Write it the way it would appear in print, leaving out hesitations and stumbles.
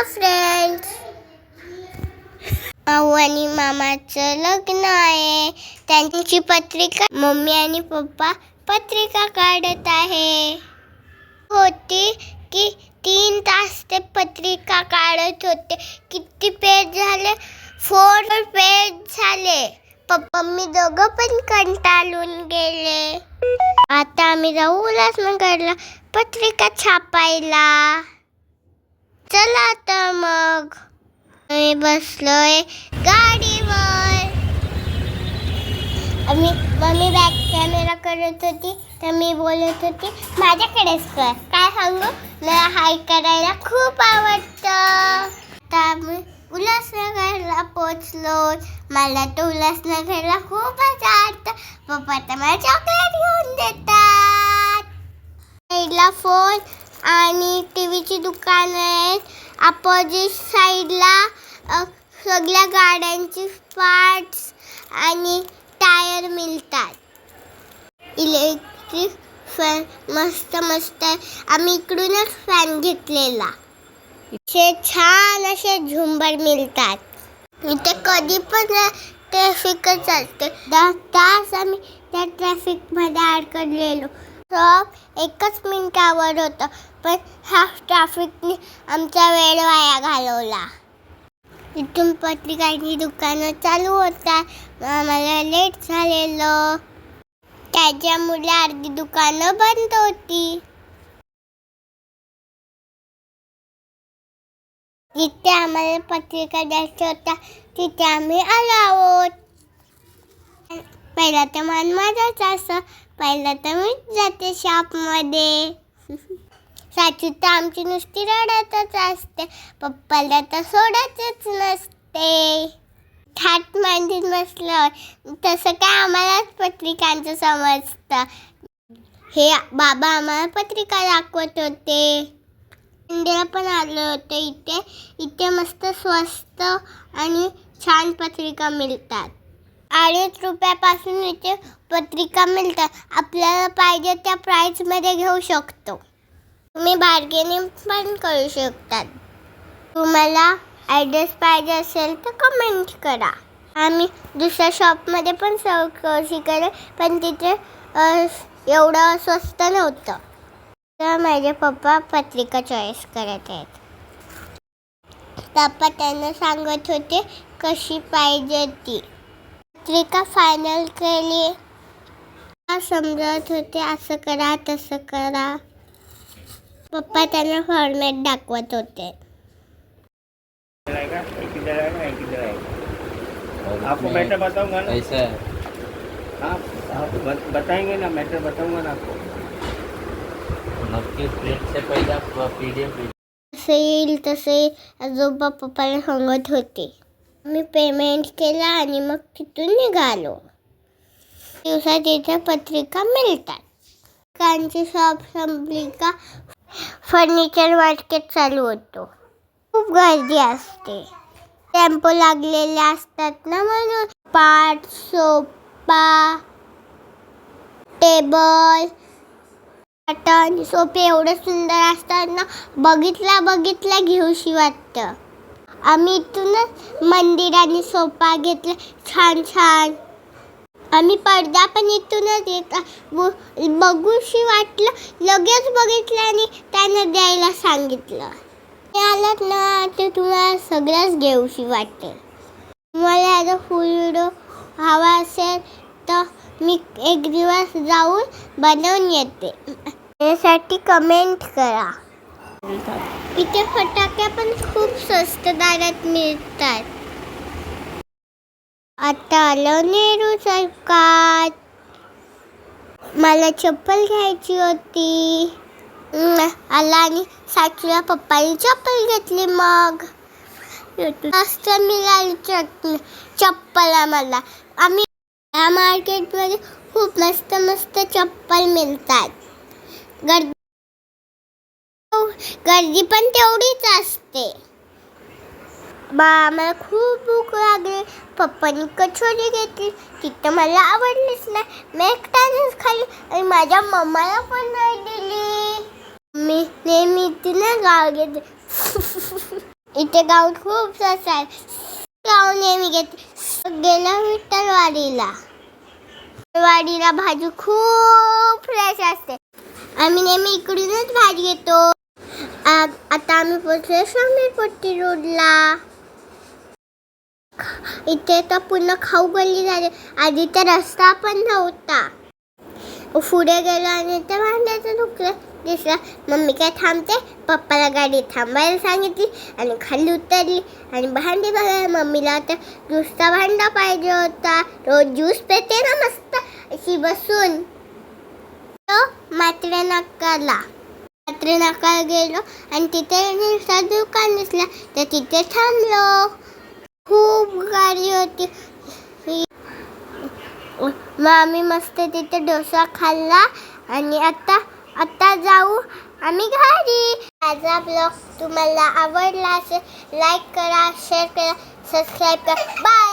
Friends, माऊ आणि मामाचं लग्न आहे. त्यांची पत्रिका मम्मी आणि पप्पा पत्रिका काढत आहे. होती की 3 तास ते पत्रिका काढत होते. किती पेज झाले? 4 पेज झाले. पप्पा मी दोघं पण कंटाळून गेले. आता आम्ही जाऊ उल्हासनगरला पत्रिका छापायला. चला तर मग. मी बसलोय गाडीवर. मम्मी बॅक कॅमेरा करत होती तर मी बोलत होती माझ्याकडेच कर. काय सांगू, मला हाय करायला खूप आवडतं. तर आम्ही उल्हासनगरला पोचलो. मला तर उल्हासनगरला खूपच आवडतं. पप्पा तर मला चॉकलेट घेऊन देतात. साईडला फोन आणि टीव्हीची दुकानं आहेत. अपोजिट साईडला सगळ्या गाड्यांची पार्ट्स आणि टायर मिळतात. इलेक्ट्रिक फॅन मस्त मस्त आहे. आम्ही इकडूनच फॅन घेतलेला. इथे छान असे झुंबर मिळतात. इथे कधी पण ट्रॅफिकच असते. 10 तास आम्ही त्या ट्रॅफिकमध्ये अडकलेलो. सब 1 मिनिटावर होतं, पण ह्या ट्रॅफिकने आमचा वेळ वाया घालवला. इथून पत्रिकांची दुकानं चालू होतात. आम्हाला लेट झालेलं, त्याच्यामुळे अर्धी दुकानं बंद होती. जिथे आम्हाला पत्रिका द्यायच्या होत्या तिथे आम्ही आलो आहोत. पहिला तर मन माझाच असं. पहिला तर मीच जाते शॉपमध्ये. साचू तर आमची नुसती रडतच असते. पप्पाला तर सोडायचंच नसते. थाट मांडून बसल्यावर तसं काय आम्हालाच पत्रिकांचं समजतं. हे बाबा आम्हाला पत्रिका दाखवत होते. इंडियाला पण आलं होतं. इथे मस्त स्वस्त आणि छान पत्रिका मिळतात. 2.5 रुपयापासून इथे पत्रिका मिळतात. आपल्याला पाहिजे त्या प्राईसमध्ये घेऊ शकतो. तुम्ही बार्गेनिंग पण करू शकतात. तुम्हाला ॲड्रेस पाहिजे असेल तर कमेंट करा. आम्ही दुसऱ्या शॉपमध्ये पण चौकशी केली, पण तिथे एवढं स्वस्त नव्हतं. तर माझे पप्पा पत्रिका चॉईस करत आहेत. पप्पा त्यांना सांगत होते कशी पाहिजे ती पत्रिका फायनल केली. समजत होते असं करा तसं करा. पप्पा त्यांना फॉर्मॅट दाखवत होते. आपको मैटर बताऊंगा ना. ऐसा है. आप बताएंगे ना, मैटर बताऊंगा ना आपको. नक्की प्रिंट से पहले आप PDF जसे येईल तसे आजोबा पप्पाला सांगत होते. मी पेमेंट केला आणि मग तिथून निघालो. दिवसात इथे पत्रिका मिळतात. कांची शॉप संपली का फर्निचर मार्केट चालू होतो. खूप गर्दी असते. टेम्पो लागलेले असतात ना, म्हणून पाट, सोफा, टेबल, बटन, सोफे एवढे सुंदर असतात ना, बघितल्या घेऊशी वाटतं. आम्ही इथूनच मंदिर आणि सोफा घेतले छान छान. आम्ही पडदा पण इथूनच बघूशी वाटलं, लगेच बघितलं आणि त्यानं द्यायला सांगितलं. आलात ना ते तुम्हाला सगळंच घेऊशी वाटेल. तुम्हाला याचा फुल व्हिडिओ हवा असेल तर मी एक दिवस जाऊन बनवून येते. यासाठी कमेंट करा. इथे फटाक्या पण खूप स्वस्त दरात मिळतात. आता आलं नेहरू चौकात. मला चप्पल घ्यायची होती. आला आणि साक्षीला पप्पानी चप्पल घेतली. मग मस्त मिळाली चप्पल आम्हाला. आम्ही या मार्केटमध्ये खूप मस्त मस्त चप्पल मिळतात. गर्दी पण तेवढीच असते. आम्हाला खूप भूक लागली. पप्पानी कचोरी घेतली. तिथं मला आवडलीच नाही. मी एकट्यानेच खाल्ली आणि माझ्या मम्माला पण नाही दिली. मी नेहमी तिने गाव घेते. इथे गाऊन खूप स्वस्त आहे. गाऊन नेहमी घेते. गेला विठ्ठलवाडीला. वाडीला भाजी खूप फ्रेश असते. आम्ही नेहमी इकडूनच भाजी घेतो. आता आम्ही पोहोचलो शामीरपट्टी रोडला. इथे तर पूर्ण खाऊ गल्ली झाली. आधी तर रस्ता पण नव्हता. पुढे गेलो आणि ते भांड्याचं दुखलं दिसलं. मम्मी काय थांबते, पप्पाला गाडी थांबायला सांगितली आणि खाली उतरली आणि भांडी बघायला. मम्मीला तर ज्यूसचा भांडा पाहिजे होता. रोज ज्यूस पेते ना मस्त अशी बसून. मात्रे नाकाला गेलो आणि तिथे ज्यूसचं दुकान दिसलं तर तिथे थांबलो. खूप गाडी होती. मग आम्ही मस्त तिथे डोसा खाल्ला आणि आता जाऊ आम्ही घरी. माझा ब्लॉग तुम्हाला आवडला असेल लाईक करा, शेअर करा, सबस्क्राईब करा. बाय.